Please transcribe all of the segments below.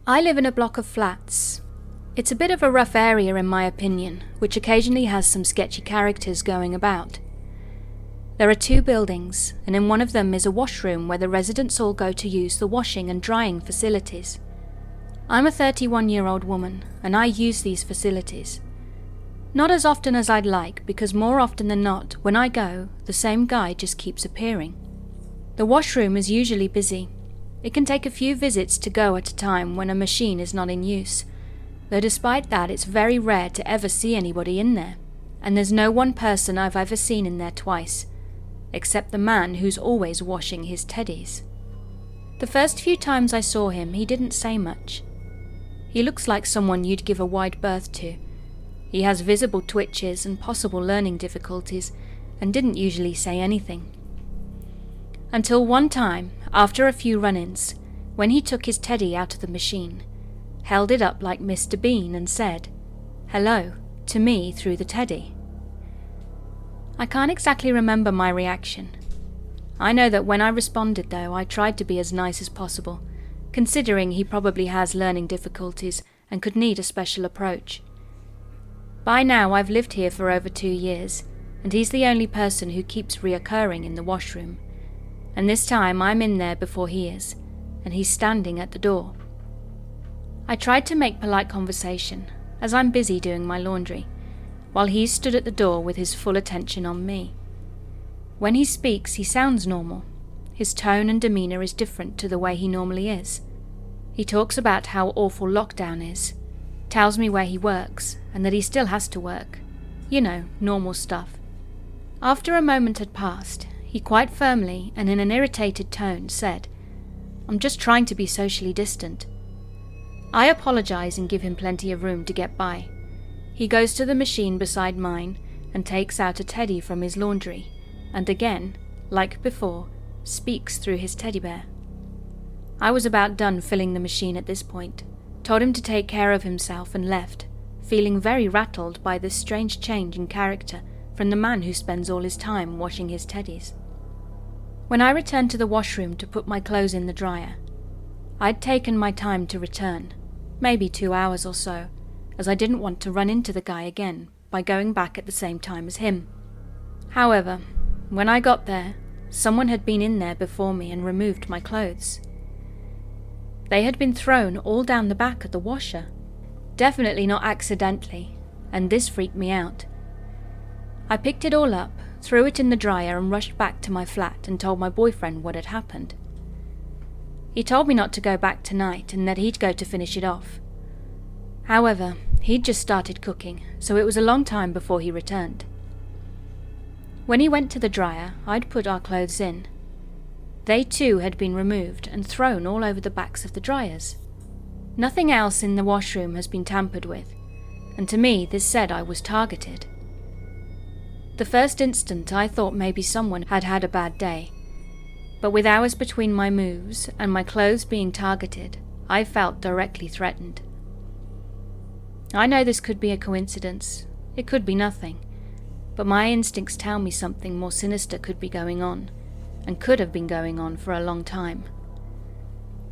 I live in a block of flats. It's a bit of a rough area in my opinion, which occasionally has some sketchy characters going about. There are 2 buildings, and in one of them is a washroom where the residents all go to use the washing and drying facilities. I'm a 31-year-old woman, and I use these facilities. Not as often as I'd like, because more often than not, when I go, the same guy just keeps appearing. The washroom is usually busy. It can take a few visits to go at a time when a machine is not in use, though despite that it's very rare to ever see anybody in there, and there's no one person I've ever seen in there twice, except the man who's always washing his teddies. The first few times I saw him, he didn't say much. He looks like someone you'd give a wide berth to. He has visible twitches and possible learning difficulties, and didn't usually say anything. Until one time, after a few run-ins, when he took his teddy out of the machine, held it up like Mr. Bean and said, "Hello," to me through the teddy. I can't exactly remember my reaction. I know that when I responded though, I tried to be as nice as possible, considering he probably has learning difficulties and could need a special approach. By now I've lived here for over 2 years, and he's the only person who keeps reoccurring in the washroom. And this time I'm in there before he is, and he's standing at the door. I tried to make polite conversation, as I'm busy doing my laundry, while he stood at the door with his full attention on me. When he speaks, he sounds normal. His tone and demeanour is different to the way he normally is. He talks about how awful lockdown is, tells me where he works, and that he still has to work. You know, normal stuff. After a moment had passed, he quite firmly and in an irritated tone said, "I'm just trying to be socially distant." I apologise and give him plenty of room to get by. He goes to the machine beside mine and takes out a teddy from his laundry, and again, like before, speaks through his teddy bear. I was about done filling the machine at this point, told him to take care of himself and left, feeling very rattled by this strange change in character from the man who spends all his time washing his teddies. When I returned to the washroom to put my clothes in the dryer, I'd taken my time to return, maybe 2 hours or so, as I didn't want to run into the guy again by going back at the same time as him. However, when I got there, someone had been in there before me and removed my clothes. They had been thrown all down the back of the washer, definitely not accidentally, and this freaked me out. I picked it all up, threw it in the dryer and rushed back to my flat and told my boyfriend what had happened. He told me not to go back tonight and that he'd go to finish it off. However, he'd just started cooking, so it was a long time before he returned. When he went to the dryer, I'd put our clothes in. They too had been removed and thrown all over the backs of the dryers. Nothing else in the washroom has been tampered with, and to me this said I was targeted. The first instant I thought maybe someone had had a bad day, but with hours between my moves and my clothes being targeted, I felt directly threatened. I know this could be a coincidence, it could be nothing, but my instincts tell me something more sinister could be going on, and could have been going on for a long time.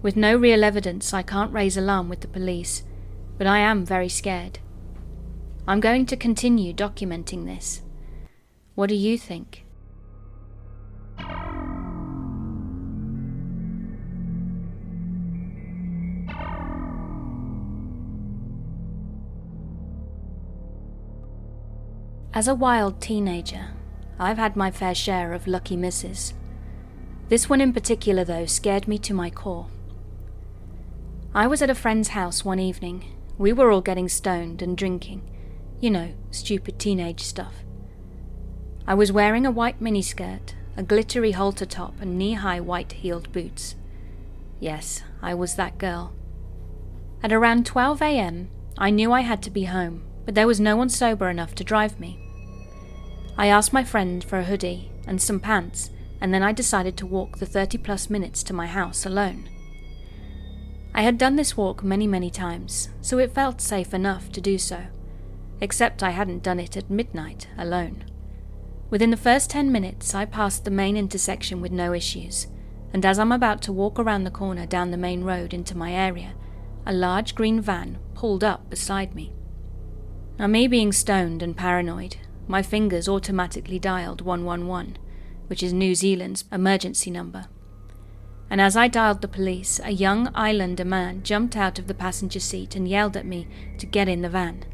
With no real evidence, I can't raise alarm with the police, but I am very scared. I'm going to continue documenting this. What do you think? As a wild teenager, I've had my fair share of lucky misses. This one in particular, though, scared me to my core. I was at a friend's house one evening. We were all getting stoned and drinking. You know, stupid teenage stuff. I was wearing a white miniskirt, a glittery halter top and knee-high white-heeled boots. Yes, I was that girl. At around 12 a.m, I knew I had to be home, but there was no one sober enough to drive me. I asked my friend for a hoodie and some pants, and then I decided to walk the 30+ minutes to my house alone. I had done this walk many times, so it felt safe enough to do so, except I hadn't done it at midnight alone. Within the first 10 minutes, I passed the main intersection with no issues, and as I'm about to walk around the corner down the main road into my area, a large green van pulled up beside me. Now, me being stoned and paranoid, my fingers automatically dialed 111, which is New Zealand's emergency number. And as I dialed the police, a young islander man jumped out of the passenger seat and yelled at me to get in the van.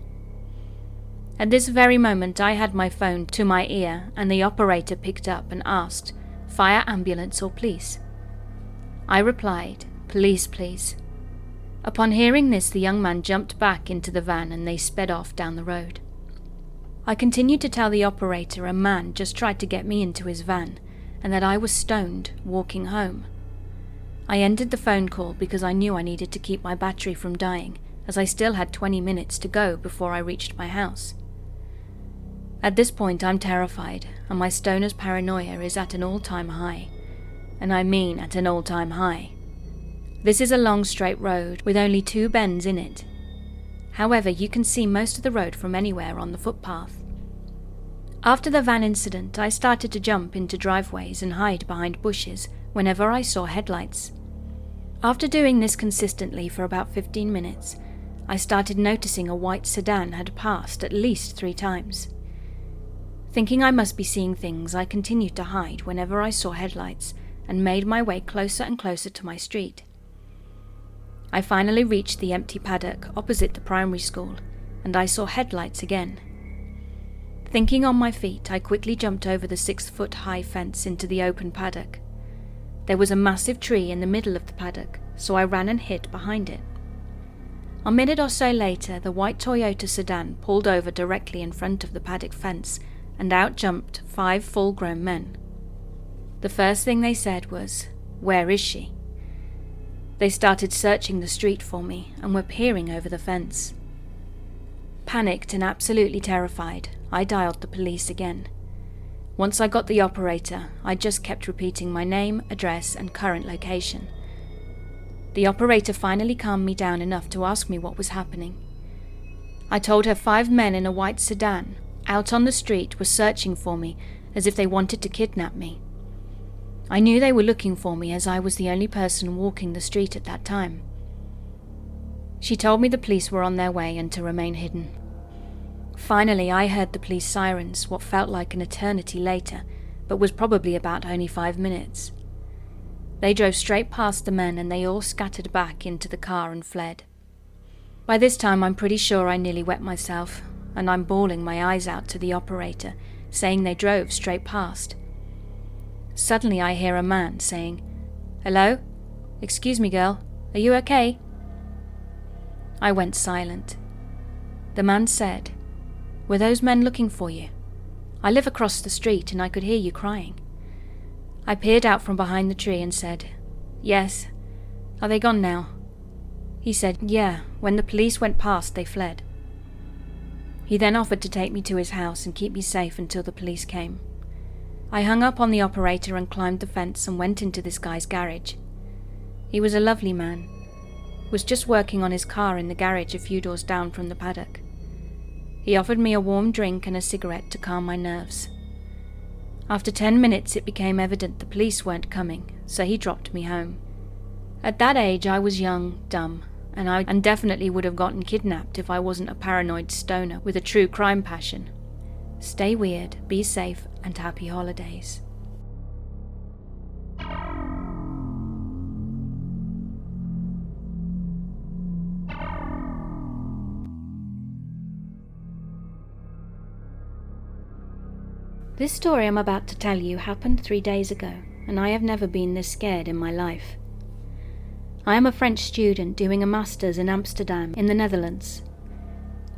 At this very moment, I had my phone to my ear, and the operator picked up and asked, "Fire, ambulance, or police?" I replied, "Police, please." Upon hearing this, the young man jumped back into the van and they sped off down the road. I continued to tell the operator a man just tried to get me into his van, and that I was stoned, walking home. I ended the phone call because I knew I needed to keep my battery from dying, as I still had 20 minutes to go before I reached my house. At this point, I'm terrified, and my stoner's paranoia is at an all-time high. And I mean at an all-time high. This is a long straight road with only 2 bends in it. However, you can see most of the road from anywhere on the footpath. After the van incident, I started to jump into driveways and hide behind bushes whenever I saw headlights. After doing this consistently for about 15 minutes, I started noticing a white sedan had passed at least 3 times. Thinking I must be seeing things, I continued to hide whenever I saw headlights and made my way closer and closer to my street. I finally reached the empty paddock opposite the primary school, and I saw headlights again. Thinking on my feet, I quickly jumped over the 6-foot-high fence into the open paddock. There was a massive tree in the middle of the paddock, so I ran and hid behind it. A minute or so later, the white Toyota sedan pulled over directly in front of the paddock fence, and out jumped 5 full-grown men. The first thing they said was, "Where is she?" They started searching the street for me and were peering over the fence. Panicked and absolutely terrified, I dialed the police again. Once I got the operator, I just kept repeating my name, address, and current location. The operator finally calmed me down enough to ask me what was happening. I told her 5 men in a white sedan, out on the street, were searching for me as if they wanted to kidnap me. I knew they were looking for me as I was the only person walking the street at that time. She told me the police were on their way and to remain hidden. Finally, I heard the police sirens, what felt like an eternity later, but was probably about only 5 minutes. They drove straight past the men and they all scattered back into the car and fled. By this time, I'm pretty sure I nearly wet myself, and I'm bawling my eyes out to the operator, saying they drove straight past. Suddenly I hear a man saying, "Hello? Excuse me, girl. Are you okay?" I went silent. The man said, "Were those men looking for you? I live across the street and I could hear you crying." I peered out from behind the tree and said, "Yes. Are they gone now?" He said, "Yeah, when the police went past they fled." He then offered to take me to his house and keep me safe until the police came. I hung up on the operator and climbed the fence and went into this guy's garage. He was a lovely man. Was just working on his car in the garage a few doors down from the paddock. He offered me a warm drink and a cigarette to calm my nerves. After 10 minutes it became evident the police weren't coming, so he dropped me home. At that age I was young, dumb, and definitely would have gotten kidnapped if I wasn't a paranoid stoner with a true crime passion. Stay weird, be safe, and happy holidays. This story I'm about to tell you happened 3 days ago, and I have never been this scared in my life. I am a French student doing a master's in Amsterdam in the Netherlands.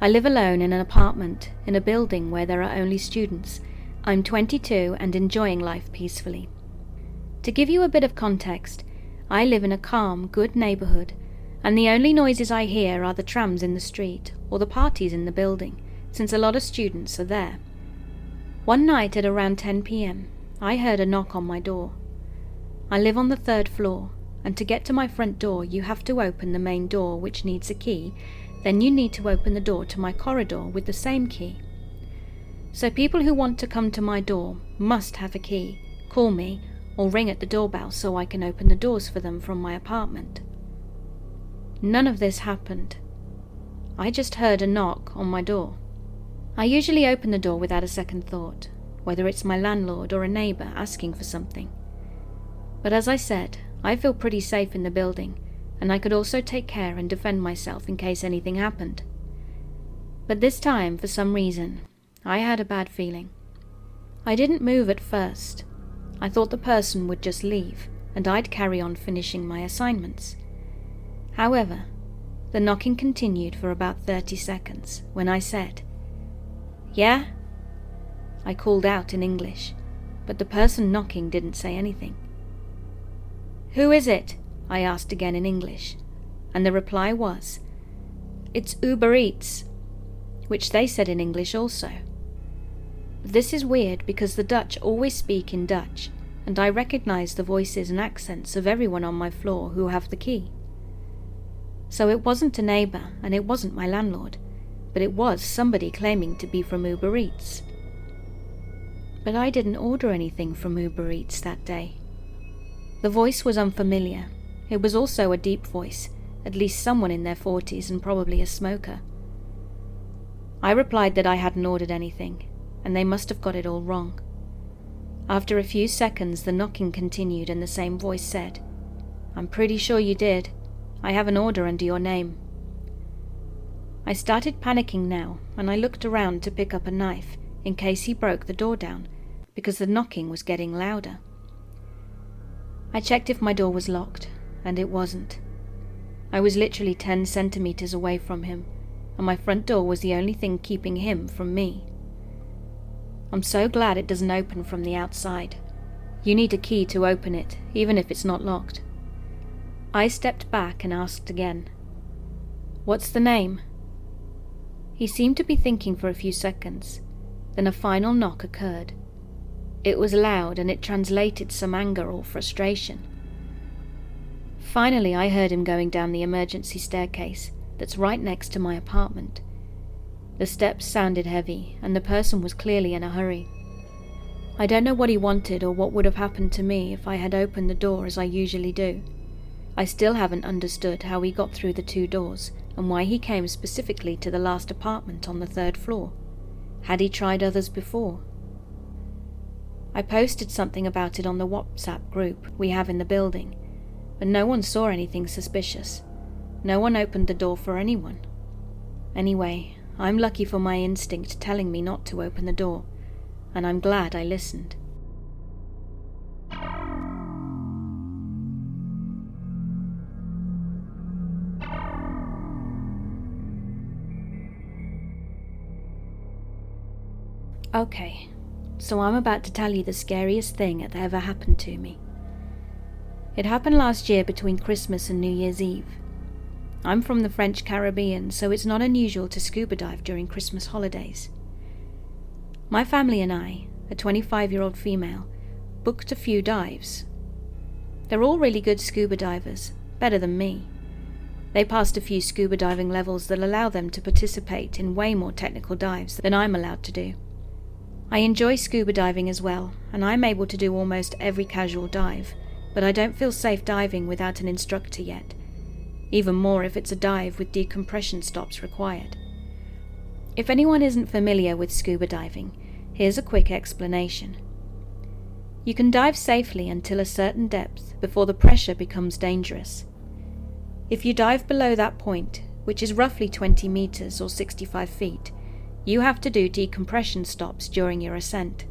I live alone in an apartment in a building where there are only students. I'm 22 and enjoying life peacefully. To give you a bit of context, I live in a calm, good neighbourhood, and the only noises I hear are the trams in the street or the parties in the building, since a lot of students are there. One night at around 10 p.m, I heard a knock on my door. I live on the 3rd floor, and to get to my front door you have to open the main door, which needs a key. Then you need to open the door to my corridor with the same key. So people who want to come to my door must have a key, call me, or ring at the doorbell so I can open the doors for them from my apartment. None of this happened. I just heard a knock on my door. I usually open the door without a second thought, whether it's my landlord or a neighbour asking for something. But as I said, I feel pretty safe in the building, and I could also take care and defend myself in case anything happened. But this time, for some reason, I had a bad feeling. I didn't move at first. I thought the person would just leave, and I'd carry on finishing my assignments. However, the knocking continued for about 30 seconds when I said, "Yeah?" I called out in English, but the person knocking didn't say anything. "Who is it?" I asked again in English, and the reply was, "It's Uber Eats," which they said in English also. But this is weird because the Dutch always speak in Dutch, and I recognize the voices and accents of everyone on my floor who have the key. So it wasn't a neighbour and it wasn't my landlord, but it was somebody claiming to be from Uber Eats. But I didn't order anything from Uber Eats that day. The voice was unfamiliar. It was also a deep voice, at least someone in their 40s and probably a smoker. I replied that I hadn't ordered anything, and they must have got it all wrong. After a few seconds, the knocking continued and the same voice said, "I'm pretty sure you did. I have an order under your name." I started panicking now, and I looked around to pick up a knife in case he broke the door down, because the knocking was getting louder. I checked if my door was locked, and it wasn't. I was literally 10 centimeters away from him, and my front door was the only thing keeping him from me. I'm so glad it doesn't open from the outside. You need a key to open it, even if it's not locked. I stepped back and asked again, "What's the name?" He seemed to be thinking for a few seconds. Then a final knock occurred. It was loud and it translated some anger or frustration. Finally, I heard him going down the emergency staircase that's right next to my apartment. The steps sounded heavy, and the person was clearly in a hurry. I don't know what he wanted or what would have happened to me if I had opened the door as I usually do. I still haven't understood how he got through the 2 doors and why he came specifically to the last apartment on the 3rd floor. Had he tried others before? I posted something about it on the WhatsApp group we have in the building, but no one saw anything suspicious. No one opened the door for anyone. Anyway, I'm lucky for my instinct telling me not to open the door, and I'm glad I listened. Okay, so I'm about to tell you the scariest thing that ever happened to me. It happened last year between Christmas and New Year's Eve. I'm from the French Caribbean, so it's not unusual to scuba dive during Christmas holidays. My family and I, a 25-year-old female, booked a few dives. They're all really good scuba divers, better than me. They passed a few scuba diving levels that allow them to participate in way more technical dives than I'm allowed to do. I enjoy scuba diving as well, and I'm able to do almost every casual dive, but I don't feel safe diving without an instructor yet, even more if it's a dive with decompression stops required. If anyone isn't familiar with scuba diving, here's a quick explanation. You can dive safely until a certain depth before the pressure becomes dangerous. If you dive below that point, which is roughly 20 meters or 65 feet, you have to do decompression stops during your ascent.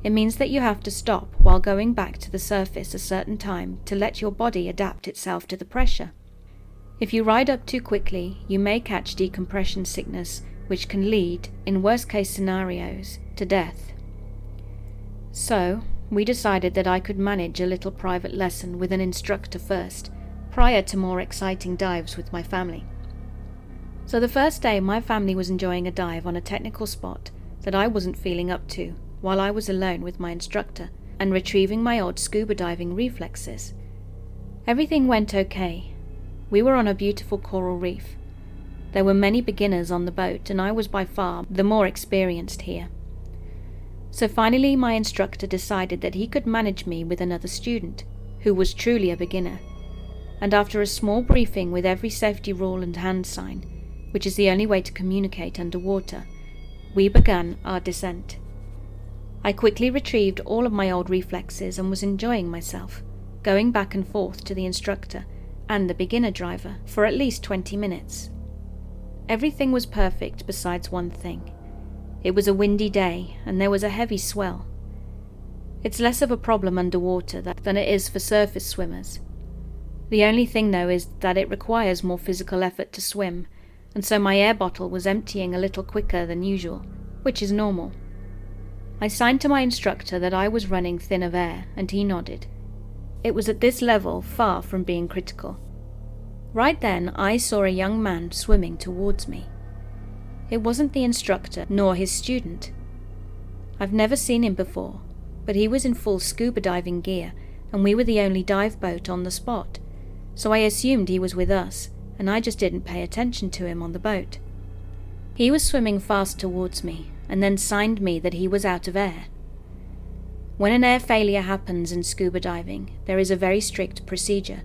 It means that you have to stop while going back to the surface a certain time to let your body adapt itself to the pressure. If you ride up too quickly, you may catch decompression sickness, which can lead, in worst-case scenarios, to death. So, we decided that I could manage a little private lesson with an instructor first, prior to more exciting dives with my family. So the first day, my family was enjoying a dive on a technical spot that I wasn't feeling up to, while I was alone with my instructor and retrieving my odd scuba diving reflexes. Everything went okay. We were on a beautiful coral reef. There were many beginners on the boat, and I was by far the more experienced here. So finally my instructor decided that he could manage me with another student, who was truly a beginner. and after a small briefing with every safety rule and hand sign, which is the only way to communicate underwater, we began our descent. I quickly retrieved all of my old reflexes and was enjoying myself, going back and forth to the instructor and the beginner driver for at least 20 minutes. Everything was perfect besides one thing. It was a windy day and there was a heavy swell. It's less of a problem underwater than it is for surface swimmers. The only thing though is that it requires more physical effort to swim, and so my air bottle was emptying a little quicker than usual, which is normal. I signed to my instructor that I was running thin of air, and he nodded. It was at this level far from being critical. Right then I saw a young man swimming towards me. It wasn't the instructor nor his student. I've never seen him before, but he was in full scuba diving gear and we were the only dive boat on the spot, so I assumed he was with us and I just didn't pay attention to him on the boat. He was swimming fast towards me and then signed me that he was out of air. When an air failure happens in scuba diving, there is a very strict procedure.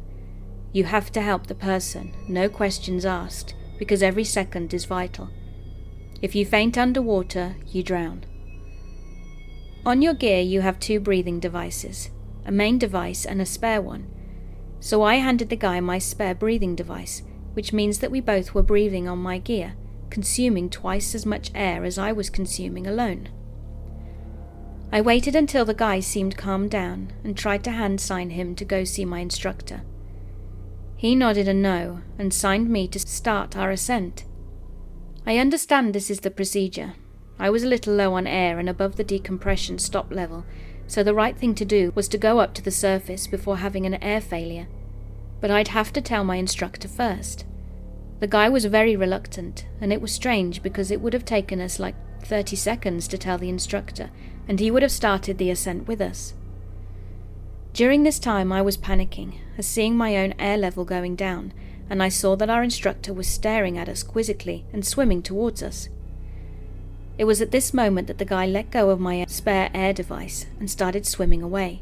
You have to help the person, no questions asked, because every second is vital. If you faint underwater, you drown. On your gear you have 2 breathing devices, a main device and a spare one. So I handed the guy my spare breathing device, which means that we both were breathing on my gear, consuming twice as much air as I was consuming alone. I waited until the guy seemed calmed down and tried to hand sign him to go see my instructor. He nodded a no and signed me to start our ascent. I understand this is the procedure. I was a little low on air and above the decompression stop level, so the right thing to do was to go up to the surface before having an air failure. But I'd have to tell my instructor first. The guy was very reluctant, and it was strange because it would have taken us like 30 seconds to tell the instructor, and he would have started the ascent with us. During this time I was panicking, as seeing my own air level going down, and I saw that our instructor was staring at us quizzically and swimming towards us. It was at this moment that the guy let go of my spare air device and started swimming away,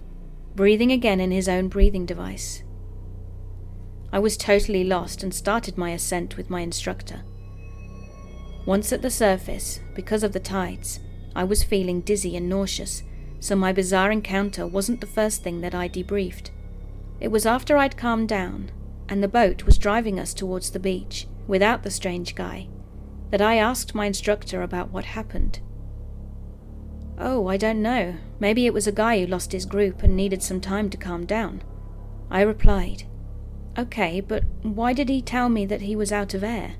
breathing again in his own breathing device. I was totally lost and started my ascent with my instructor. Once at the surface, because of the tides, I was feeling dizzy and nauseous, so my bizarre encounter wasn't the first thing that I debriefed. It was after I'd calmed down, and the boat was driving us towards the beach, without the strange guy, that I asked my instructor about what happened. "Oh, I don't know. Maybe it was a guy who lost his group and needed some time to calm down," I replied. "Okay, but why did he tell me that he was out of air?"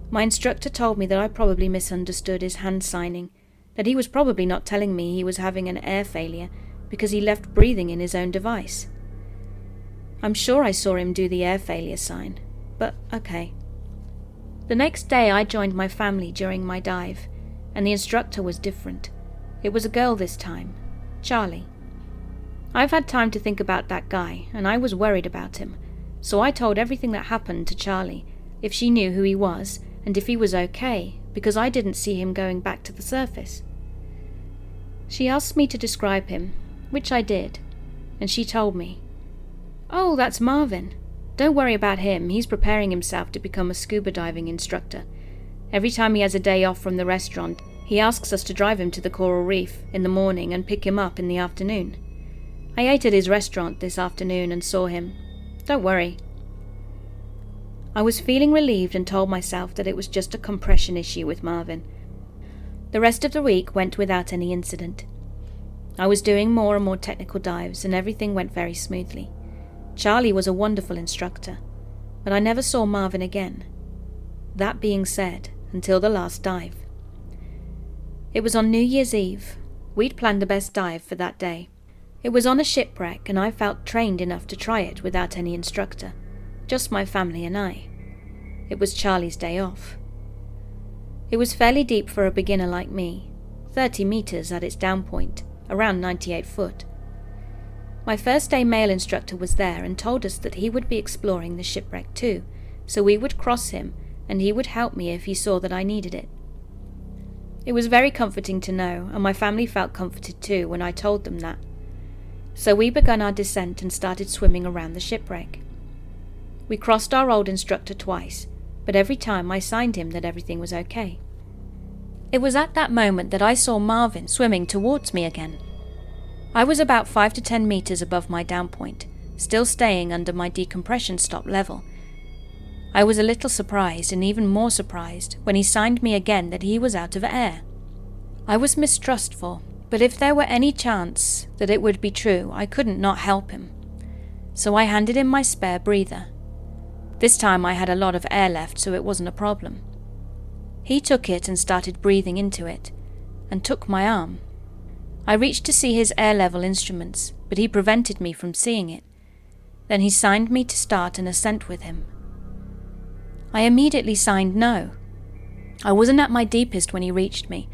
My instructor told me that I probably misunderstood his hand signing, that he was probably not telling me he was having an air failure because he left breathing in his own device. I'm sure I saw him do the air failure sign, but okay. The next day I joined my family during my dive, and the instructor was different. It was a girl this time, Charlie. I've had time to think about that guy, and I was worried about him, so I told everything that happened to Charlie, if she knew who he was, and if he was okay, because I didn't see him going back to the surface. She asked me to describe him, which I did, and she told me, "Oh, that's Marvin. Don't worry about him, he's preparing himself to become a scuba diving instructor. Every time he has a day off from the restaurant, he asks us to drive him to the coral reef in the morning and pick him up in the afternoon. I ate at his restaurant this afternoon and saw him. Don't worry." I was feeling relieved and told myself that it was just a compression issue with Marvin. The rest of the week went without any incident. I was doing more and more technical dives and everything went very smoothly. Charlie was a wonderful instructor, but I never saw Marvin again. That being said, until the last dive. It was on New Year's Eve. We'd planned the best dive for that day. It was on a shipwreck and I felt trained enough to try it without any instructor, just my family and I. It was Charlie's day off. It was fairly deep for a beginner like me, 30 meters at its down point, around 98 foot. My first day male instructor was there and told us that he would be exploring the shipwreck too, so we would cross him and he would help me if he saw that I needed it. It was very comforting to know, and my family felt comforted too when I told them that. So we began our descent and started swimming around the shipwreck. We crossed our old instructor twice, but every time I signed him that everything was okay. It was at that moment that I saw Marvin swimming towards me again. I was about 5 to 10 meters above my down point, still staying under my decompression stop level. I was a little surprised, and even more surprised when he signed me again that he was out of air. I was mistrustful, but if there were any chance that it would be true, I couldn't not help him. So I handed him my spare breather. This time I had a lot of air left, so it wasn't a problem. He took it and started breathing into it, and took my arm. I reached to see his air level instruments, but he prevented me from seeing it. Then he signed me to start an ascent with him. I immediately signed no. I wasn't at my deepest when he reached me,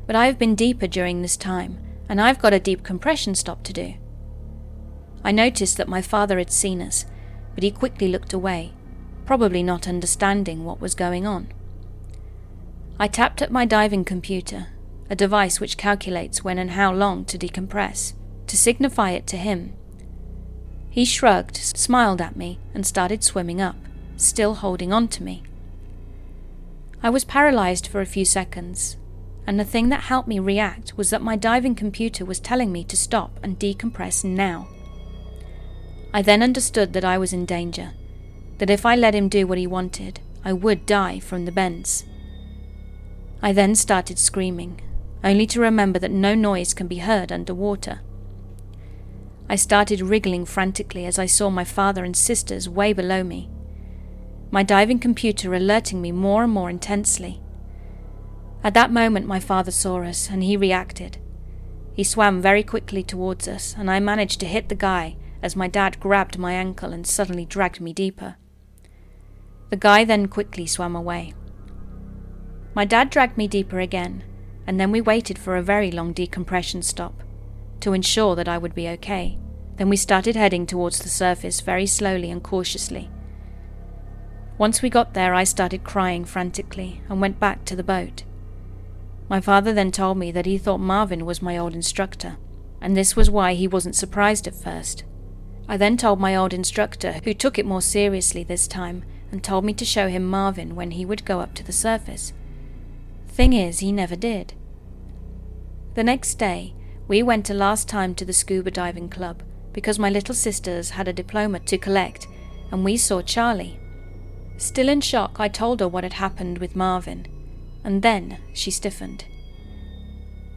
but I have been deeper during this time, and I've got a deep compression stop to do. I noticed that my father had seen us, but he quickly looked away, probably not understanding what was going on. I tapped at my diving computer, a device which calculates when and how long to decompress, to signify it to him. He shrugged, smiled at me, and started swimming up, still holding on to me. I was paralyzed for a few seconds, and the thing that helped me react was that my diving computer was telling me to stop and decompress now. I then understood that I was in danger, that if I let him do what he wanted, I would die from the bends. I then started screaming, only to remember that no noise can be heard underwater. I started wriggling frantically as I saw my father and sisters way below me, my diving computer alerting me more and more intensely. At that moment my father saw us, and he reacted. He swam very quickly towards us, and I managed to hit the guy as my dad grabbed my ankle and suddenly dragged me deeper. The guy then quickly swam away. My dad dragged me deeper again, and then we waited for a very long decompression stop, to ensure that I would be okay. Then we started heading towards the surface very slowly and cautiously. Once we got there, I started crying frantically and went back to the boat. My father then told me that he thought Marvin was my old instructor, and this was why he wasn't surprised at first. I then told my old instructor, who took it more seriously this time, and told me to show him Marvin when he would go up to the surface. Thing is, he never did. The next day, we went a last time to the scuba diving club because my little sisters had a diploma to collect, and we saw Charlie. Still in shock, I told her what had happened with Marvin, and then she stiffened.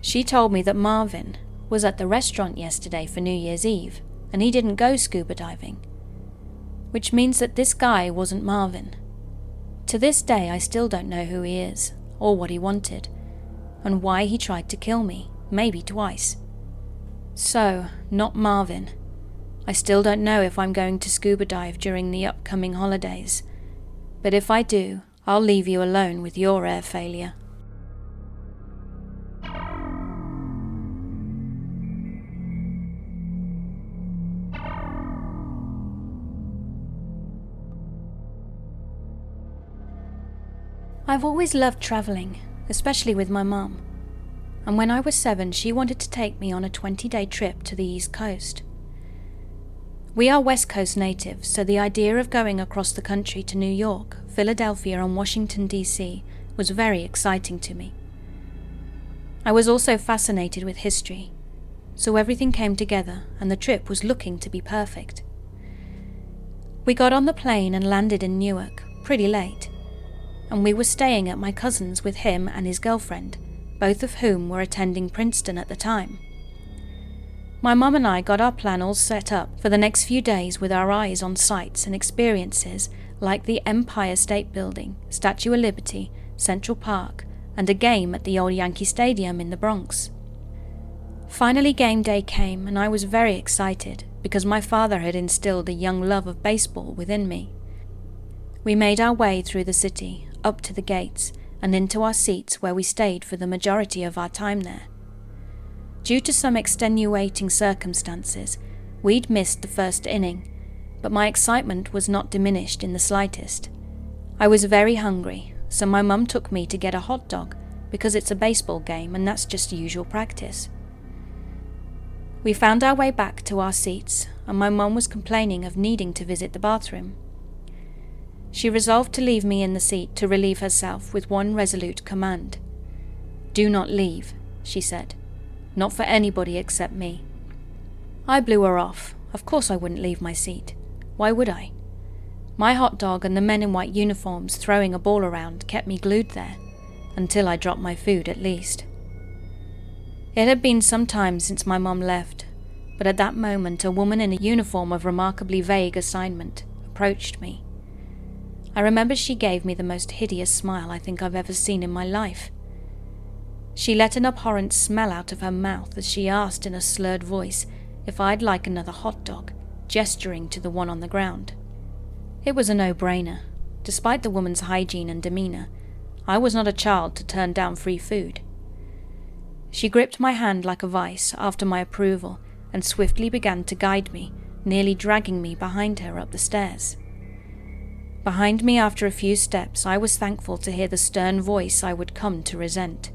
She told me that Marvin was at the restaurant yesterday for New Year's Eve, and he didn't go scuba diving, which means that this guy wasn't Marvin. To this day, I still don't know who he is, or what he wanted, and why he tried to kill me, maybe twice. So, not Marvin. I still don't know if I'm going to scuba dive during the upcoming holidays, but if I do, I'll leave you alone with your air failure. I've always loved travelling, especially with my mum, and when I was 7 she wanted to take me on a 20-day trip to the East Coast. We are West Coast natives, so the idea of going across the country to New York, Philadelphia and Washington DC was very exciting to me. I was also fascinated with history, so everything came together and the trip was looking to be perfect. We got on the plane and landed in Newark pretty late, and we were staying at my cousin's with him and his girlfriend, both of whom were attending Princeton at the time. My mum and I got our plan all set up for the next few days with our eyes on sights and experiences like the Empire State Building, Statue of Liberty, Central Park, and a game at the old Yankee Stadium in the Bronx. Finally game day came, and I was very excited because my father had instilled a young love of baseball within me. We made our way through the city, up to the gates, and into our seats where we stayed for the majority of our time there. Due to some extenuating circumstances, we'd missed the first inning, but my excitement was not diminished in the slightest. I was very hungry, so my mum took me to get a hot dog because it's a baseball game and that's just usual practice. We found our way back to our seats, and my mum was complaining of needing to visit the bathroom. She resolved to leave me in the seat to relieve herself with one resolute command. "Do not leave," she said. "Not for anybody except me." I blew her off. Of course I wouldn't leave my seat. Why would I? My hot dog and the men in white uniforms throwing a ball around kept me glued there, until I dropped my food at least. It had been some time since my mum left, but at that moment a woman in a uniform of remarkably vague assignment approached me. I remember she gave me the most hideous smile I think I've ever seen in my life. She let an abhorrent smell out of her mouth as she asked in a slurred voice if I'd like another hot dog, gesturing to the one on the ground. It was a no-brainer. Despite the woman's hygiene and demeanour, I was not a child to turn down free food. She gripped my hand like a vice after my approval and swiftly began to guide me, nearly dragging me behind her up the stairs. Behind me after a few steps, I was thankful to hear the stern voice I would come to resent.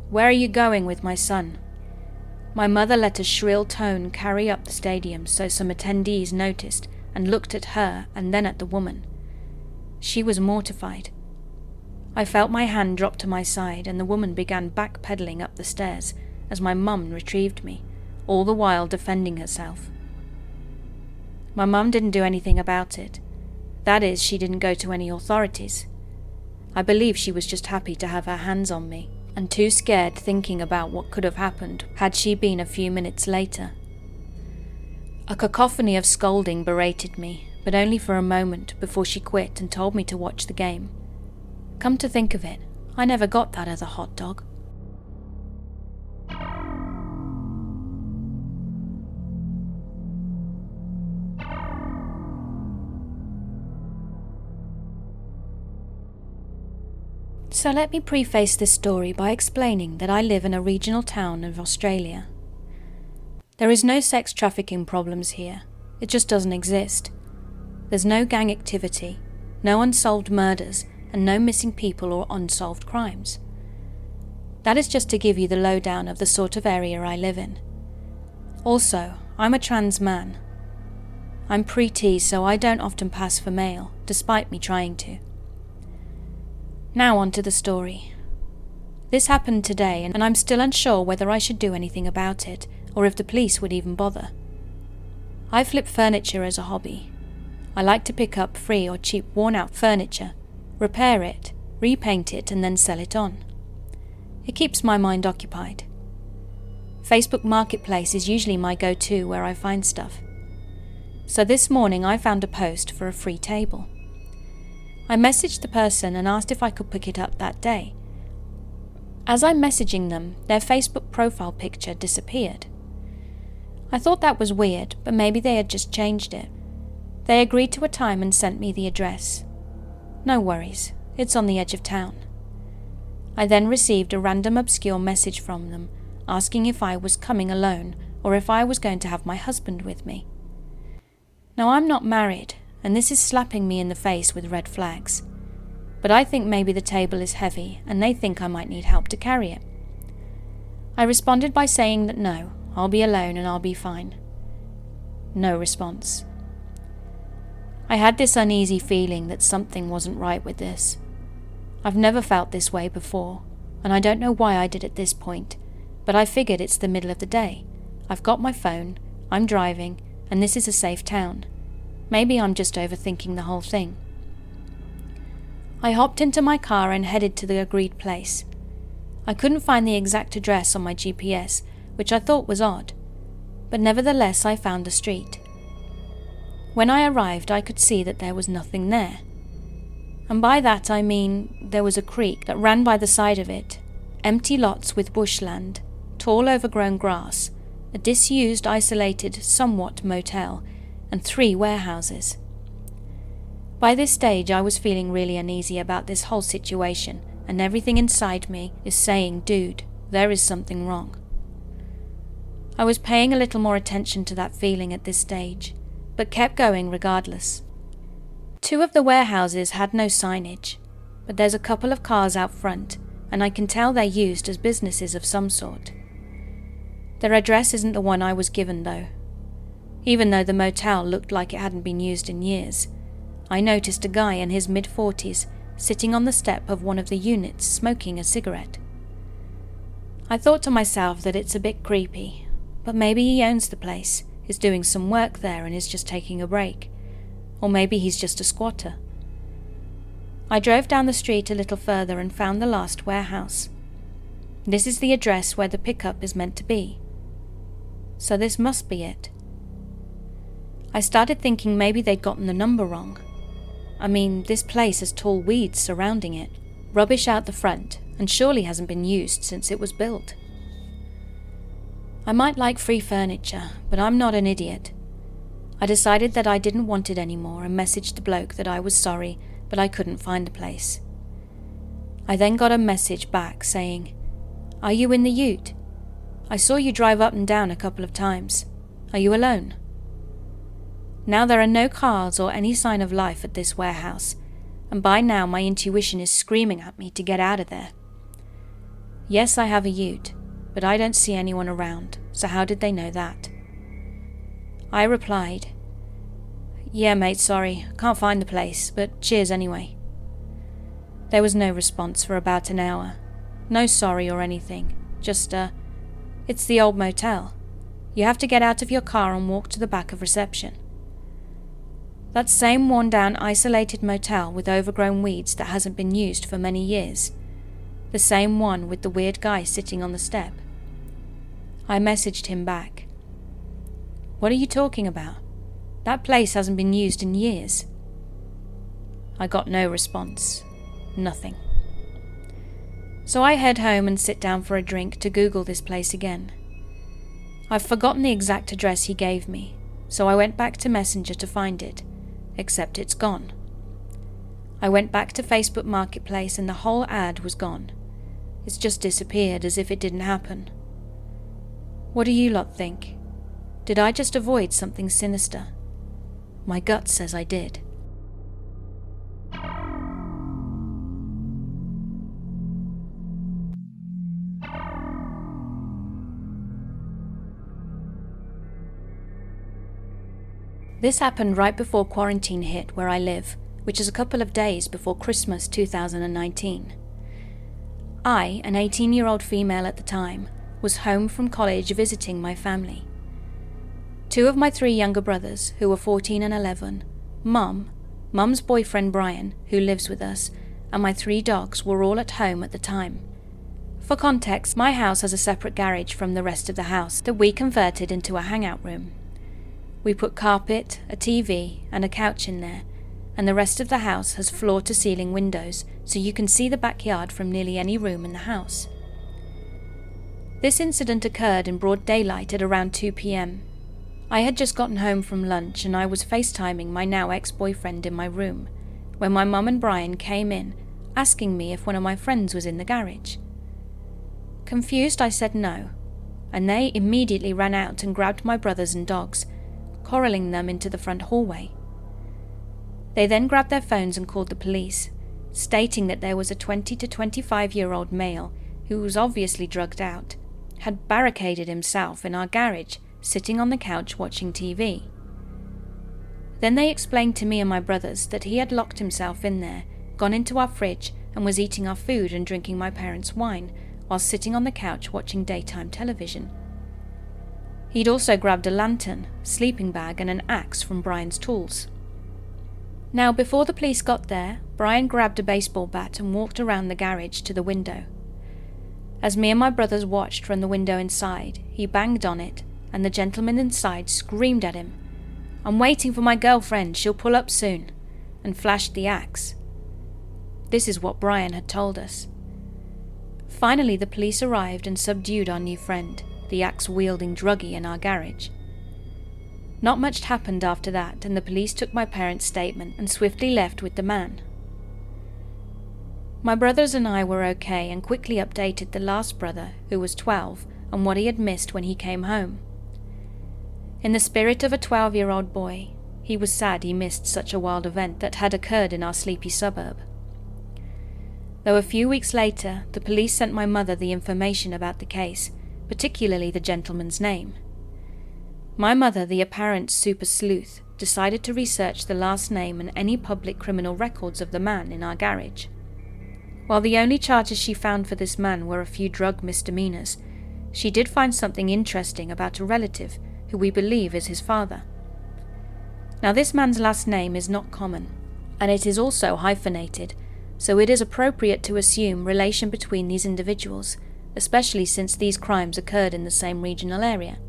"Where are you going with my son?" My mother let a shrill tone carry up the stadium so some attendees noticed and looked at her and then at the woman. She was mortified. I felt my hand drop to my side and the woman began backpedaling up the stairs as my mum retrieved me, all the while defending herself. My mum didn't do anything about it. That is, she didn't go to any authorities. I believe she was just happy to have her hands on me, and too scared thinking about what could have happened had she been a few minutes later. A cacophony of scolding berated me, but only for a moment before she quit and told me to watch the game. Come to think of it, I never got that other hot dog. So let me preface this story by explaining that I live in a regional town of Australia. There is no sex trafficking problems here. It just doesn't exist. There's no gang activity, no unsolved murders, and no missing people or unsolved crimes. That is just to give you the lowdown of the sort of area I live in. Also, I'm a trans man. I'm pre-T, so I don't often pass for male, despite me trying to. Now on to the story. This happened today, and I'm still unsure whether I should do anything about it, or if the police would even bother. I flip furniture as a hobby. I like to pick up free or cheap worn-out furniture, repair it, repaint it, and then sell it on. It keeps my mind occupied. Facebook Marketplace is usually my go-to where I find stuff. So this morning I found a post for a free table. I messaged the person and asked if I could pick it up that day. As I'm messaging them, their Facebook profile picture disappeared. I thought that was weird, but maybe they had just changed it. They agreed to a time and sent me the address. No worries, it's on the edge of town. I then received a random obscure message from them, asking if I was coming alone or if I was going to have my husband with me. Now I'm not married, and this is slapping me in the face with red flags. But I think maybe the table is heavy and they think I might need help to carry it. I responded by saying that no, I'll be alone and I'll be fine. No response. I had this uneasy feeling that something wasn't right with this. I've never felt this way before, and I don't know why I did at this point, but I figured it's the middle of the day. I've got my phone, I'm driving, and this is a safe town. Maybe I'm just overthinking the whole thing. I hopped into my car and headed to the agreed place. I couldn't find the exact address on my GPS, which I thought was odd, but nevertheless I found a street. When I arrived, I could see that there was nothing there. And by that I mean there was a creek that ran by the side of it, empty lots with bushland, tall overgrown grass, a disused, isolated, somewhat motel, and 3 warehouses. By this stage I was feeling really uneasy about this whole situation, and everything inside me is saying, dude, there is something wrong. I was paying a little more attention to that feeling at this stage, but kept going regardless. 2 of the warehouses had no signage, but there's a couple of cars out front, and I can tell they're used as businesses of some sort. Their address isn't the one I was given though. Even though the motel looked like it hadn't been used in years, I noticed a guy in his mid-40s sitting on the step of one of the units smoking a cigarette. I thought to myself that it's a bit creepy, but maybe he owns the place, is doing some work there and is just taking a break. Or maybe he's just a squatter. I drove down the street a little further and found the last warehouse. This is the address where the pickup is meant to be. So this must be it. I started thinking maybe they'd gotten the number wrong. I mean, this place has tall weeds surrounding it, rubbish out the front, and surely hasn't been used since it was built. I might like free furniture, but I'm not an idiot. I decided that I didn't want it anymore and messaged the bloke that I was sorry, but I couldn't find the place. I then got a message back saying, "Are you in the ute? I saw you drive up and down a couple of times. Are you alone?" Now there are no cars or any sign of life at this warehouse, and by now my intuition is screaming at me to get out of there. Yes, I have a ute, but I don't see anyone around, so how did they know that? I replied, "Yeah mate, sorry, can't find the place, but cheers anyway." There was no response for about an hour. No sorry or anything, just "It's the old motel. You have to get out of your car and walk to the back of reception." That same worn-down, isolated motel with overgrown weeds that hasn't been used for many years. The same one with the weird guy sitting on the step. I messaged him back. "What are you talking about? That place hasn't been used in years." I got no response. Nothing. So I head home and sit down for a drink to Google this place again. I've forgotten the exact address he gave me, so I went back to Messenger to find it, except it's gone. I went back to Facebook Marketplace and the whole ad was gone. It's just disappeared as if it didn't happen. What do you lot think? Did I just avoid something sinister? My gut says I did. This happened right before quarantine hit where I live, which is a couple of days before Christmas 2019. I, an 18-year-old female at the time, was home from college visiting my family. Two of my three younger brothers, who were 14 and 11, Mum's boyfriend Brian, who lives with us, and my three dogs were all at home at the time. For context, my house has a separate garage from the rest of the house that we converted into a hangout room. We put carpet, a TV, and a couch in there, and the rest of the house has floor-to-ceiling windows, so you can see the backyard from nearly any room in the house. This incident occurred in broad daylight at around 2 p.m. I had just gotten home from lunch and I was FaceTiming my now ex-boyfriend in my room, when my mum and Brian came in, asking me if one of my friends was in the garage. Confused, I said no, and they immediately ran out and grabbed my brothers and dogs, corralling them into the front hallway. They then grabbed their phones and called the police, stating that there was a 20 to 25-year-old male who was obviously drugged out, had barricaded himself in our garage, sitting on the couch watching TV. Then they explained to me and my brothers that he had locked himself in there, gone into our fridge, and was eating our food and drinking my parents' wine while sitting on the couch watching daytime television. He'd also grabbed a lantern, sleeping bag, and an axe from Brian's tools. Now, before the police got there, Brian grabbed a baseball bat and walked around the garage to the window. As me and my brothers watched from the window inside, he banged on it, and the gentleman inside screamed at him, "I'm waiting for my girlfriend, she'll pull up soon," and flashed the axe. This is what Brian had told us. Finally, the police arrived and subdued our new friend, the axe-wielding druggie, in our garage. Not much happened after that, and the police took my parents' statement and swiftly left with the man. My brothers and I were okay and quickly updated the last brother, who was 12, on what he had missed when he came home. In the spirit of a 12-year-old boy, he was sad he missed such a wild event that had occurred in our sleepy suburb. Though a few weeks later, the police sent my mother the information about the case, particularly the gentleman's name. My mother, the apparent super sleuth, decided to research the last name and any public criminal records of the man in our garage. While the only charges she found for this man were a few drug misdemeanors, she did find something interesting about a relative who we believe is his father. Now, this man's last name is not common, and it is also hyphenated, so it is appropriate to assume relation between these individuals, especially since these crimes occurred in the same regional area.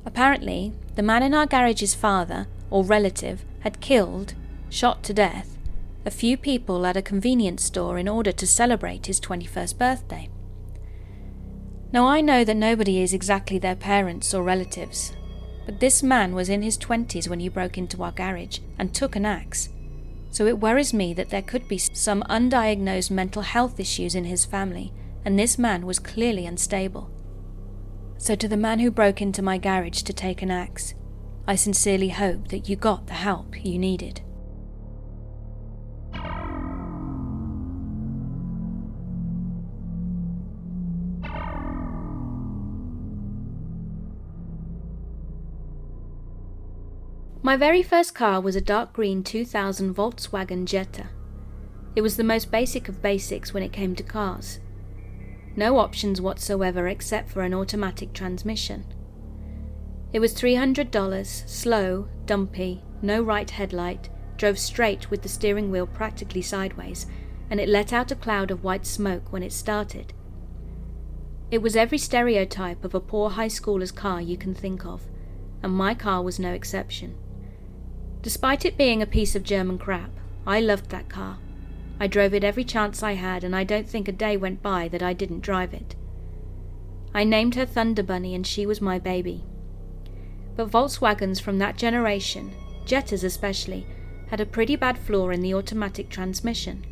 Apparently, the man in our garage's father, or relative, had killed, shot to death, a few people at a convenience store in order to celebrate his 21st birthday. Now, I know that nobody is exactly their parents or relatives, but this man was in his 20s when he broke into our garage and took an axe, so it worries me that there could be some undiagnosed mental health issues in his family, and this man was clearly unstable. So to the man who broke into my garage to take an axe, I sincerely hope that you got the help you needed. My very first car was a dark green 2000 Volkswagen Jetta. It was the most basic of basics when it came to cars. No options whatsoever except for an automatic transmission. It was $300, slow, dumpy, no right headlight, drove straight with the steering wheel practically sideways, and it let out a cloud of white smoke when it started. It was every stereotype of a poor high schooler's car you can think of, and my car was no exception. Despite it being a piece of German crap, I loved that car. I drove it every chance I had, and I don't think a day went by that I didn't drive it. I named her Thunder Bunny, and she was my baby. But Volkswagens from that generation, Jettas especially, had a pretty bad flaw in the automatic transmission.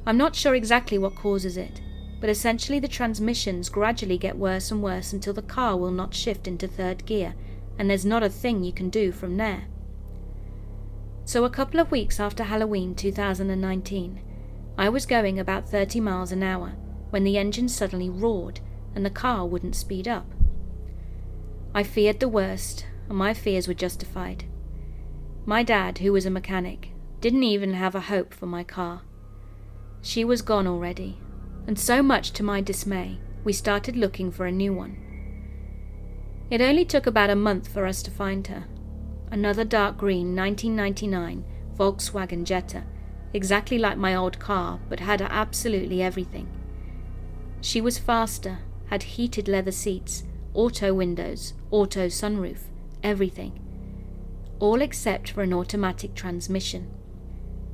I'm not sure exactly what causes it, but essentially the transmissions gradually get worse and worse until the car will not shift into third gear, and there's not a thing you can do from there. So a couple of weeks after Halloween 2019, I was going about 30 miles an hour when the engine suddenly roared and the car wouldn't speed up. I feared the worst, and my fears were justified. My dad, who was a mechanic, didn't even have a hope for my car. She was gone already, and so much to my dismay, we started looking for a new one. It only took about a month for us to find her. Another dark green 1999 Volkswagen Jetta, exactly like my old car, but had absolutely everything. She was faster, had heated leather seats, auto windows, auto sunroof, everything. All except for an automatic transmission.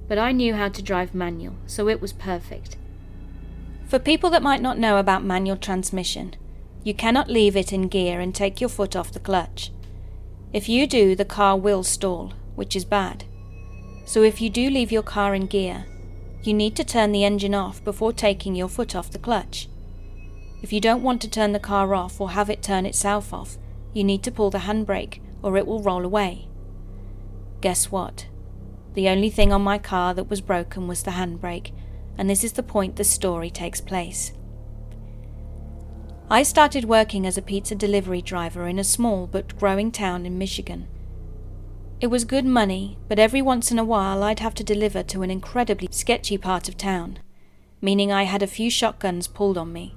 But I knew how to drive manual, so it was perfect. For people that might not know about manual transmission, you cannot leave it in gear and take your foot off the clutch. If you do, the car will stall, which is bad. So if you do leave your car in gear, you need to turn the engine off before taking your foot off the clutch. If you don't want to turn the car off or have it turn itself off, you need to pull the handbrake or it will roll away. Guess what? The only thing on my car that was broken was the handbrake, and this is the point the story takes place. I started working as a pizza delivery driver in a small but growing town in Michigan. It was good money, but every once in a while I'd have to deliver to an incredibly sketchy part of town, meaning I had a few shotguns pulled on me.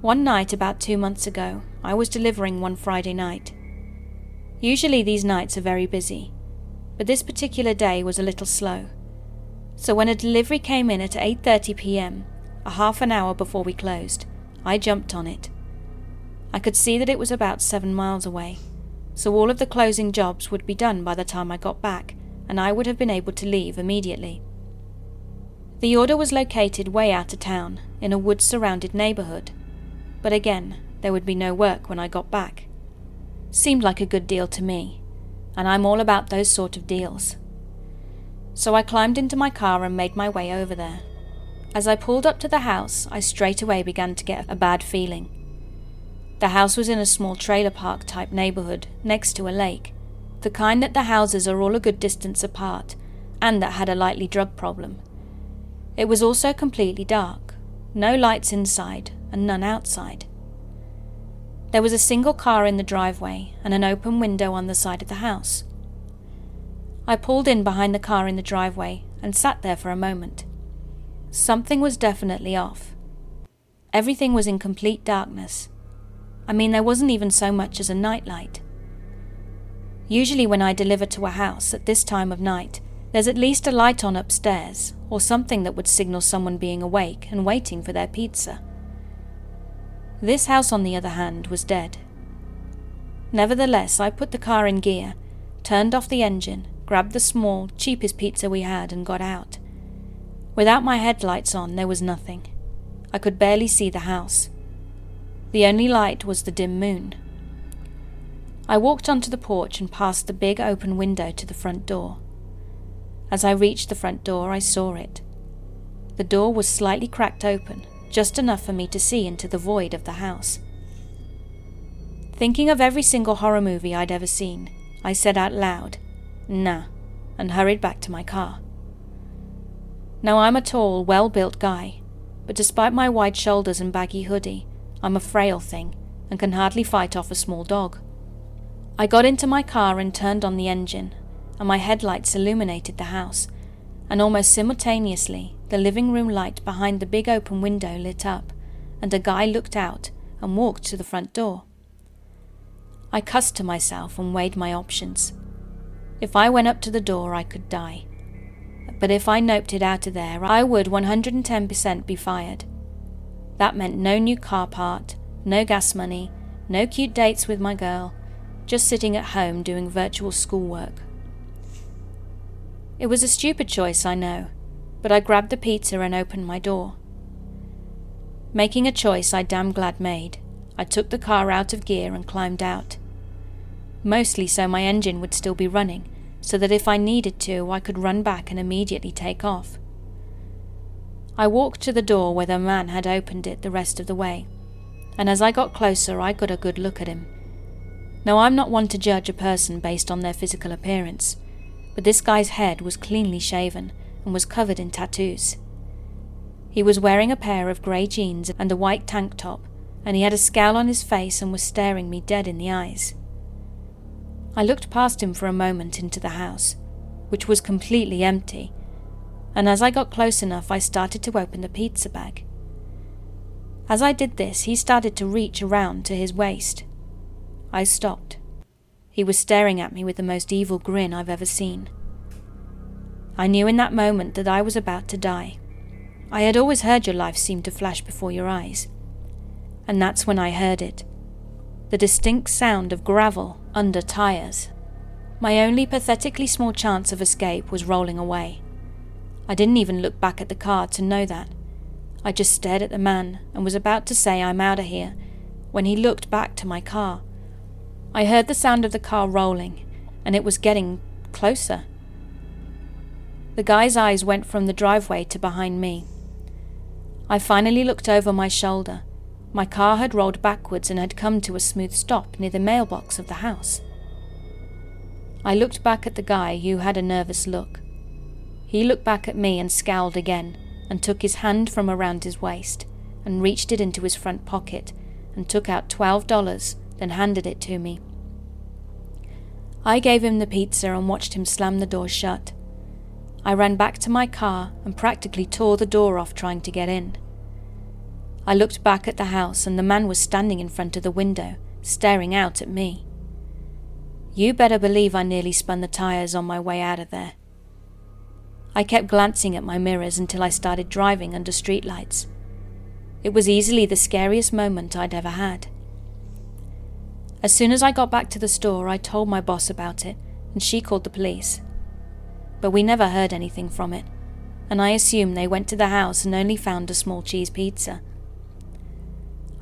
One night about 2 months ago, I was delivering one Friday night. Usually these nights are very busy, but this particular day was a little slow. So when a delivery came in at 8:30 p.m., a half an hour before we closed, I jumped on it. I could see that it was about 7 miles away, so all of the closing jobs would be done by the time I got back, and I would have been able to leave immediately. The order was located way out of town, in a wood-surrounded neighborhood, but again, there would be no work when I got back. Seemed like a good deal to me, and I'm all about those sort of deals. So I climbed into my car and made my way over there. As I pulled up to the house, I straight away began to get a bad feeling. The house was in a small trailer park type neighborhood next to a lake, the kind that the houses are all a good distance apart, and that had a likely drug problem. It was also completely dark, no lights inside and none outside. There was a single car in the driveway and an open window on the side of the house. I pulled in behind the car in the driveway and sat there for a moment. Something was definitely off. Everything was in complete darkness. I mean, there wasn't even so much as a nightlight. Usually when I deliver to a house at this time of night, there's at least a light on upstairs, or something that would signal someone being awake and waiting for their pizza. This house, on the other hand, was dead. Nevertheless, I put the car in gear, turned off the engine, grabbed the small, cheapest pizza we had and got out. Without my headlights on, there was nothing. I could barely see the house. The only light was the dim moon. I walked onto the porch and passed the big open window to the front door. As I reached the front door, I saw it. The door was slightly cracked open, just enough for me to see into the void of the house. Thinking of every single horror movie I'd ever seen, I said out loud, "Nah," and hurried back to my car. Now, I'm a tall, well-built guy, but despite my wide shoulders and baggy hoodie, I'm a frail thing and can hardly fight off a small dog. I got into my car and turned on the engine, and my headlights illuminated the house, and almost simultaneously the living room light behind the big open window lit up, and a guy looked out and walked to the front door. I cussed to myself and weighed my options. If I went up to the door, I could die. But if I noped it out of there, I would 110% be fired. That meant no new car part, no gas money, no cute dates with my girl, just sitting at home doing virtual schoolwork. It was a stupid choice, I know, but I grabbed the pizza and opened my door. Making a choice I damn glad made, I took the car out of gear and climbed out. Mostly so my engine would still be running, so that if I needed to, I could run back and immediately take off. I walked to the door where the man had opened it the rest of the way, and as I got closer, I got a good look at him. Now, I'm not one to judge a person based on their physical appearance, but this guy's head was cleanly shaven and was covered in tattoos. He was wearing a pair of grey jeans and a white tank top, and he had a scowl on his face and was staring me dead in the eyes. I looked past him for a moment into the house, which was completely empty, and as I got close enough, I started to open the pizza bag. As I did this, he started to reach around to his waist. I stopped. He was staring at me with the most evil grin I've ever seen. I knew in that moment that I was about to die. I had always heard your life seem to flash before your eyes. And that's when I heard it. The distinct sound of gravel under tires. My only pathetically small chance of escape was rolling away. I didn't even look back at the car to know that. I just stared at the man and was about to say I'm out of here when he looked back to my car. I heard the sound of the car rolling, and it was getting closer. The guy's eyes went from the driveway to behind me. I finally looked over my shoulder. My car had rolled backwards and had come to a smooth stop near the mailbox of the house. I looked back at the guy, who had a nervous look. He looked back at me and scowled again, and took his hand from around his waist, and reached it into his front pocket, and took out $12, then handed it to me. I gave him the pizza and watched him slam the door shut. I ran back to my car and practically tore the door off trying to get in. I looked back at the house and the man was standing in front of the window, staring out at me. You better believe I nearly spun the tires on my way out of there. I kept glancing at my mirrors until I started driving under streetlights. It was easily the scariest moment I'd ever had. As soon as I got back to the store, I told my boss about it, and she called the police. But we never heard anything from it, and I assumed they went to the house and only found a small cheese pizza.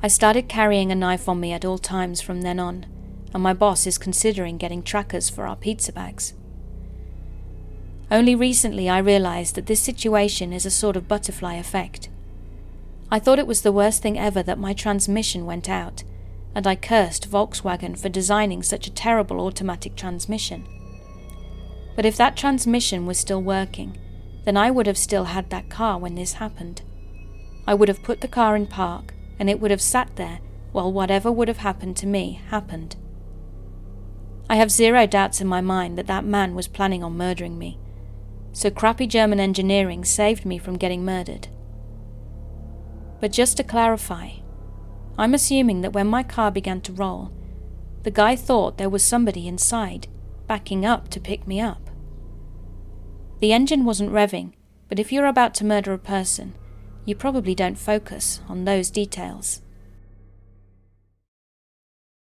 I started carrying a knife on me at all times from then on, and my boss is considering getting trackers for our pizza bags. Only recently I realized that this situation is a sort of butterfly effect. I thought it was the worst thing ever that my transmission went out, and I cursed Volkswagen for designing such a terrible automatic transmission. But if that transmission was still working, then I would have still had that car when this happened. I would have put the car in park, and it would have sat there, well, whatever would have happened to me happened. I have zero doubts in my mind that that man was planning on murdering me, so crappy German engineering saved me from getting murdered. But just to clarify, I'm assuming that when my car began to roll, the guy thought there was somebody inside, backing up to pick me up. The engine wasn't revving, but if you're about to murder a person, you probably don't focus on those details.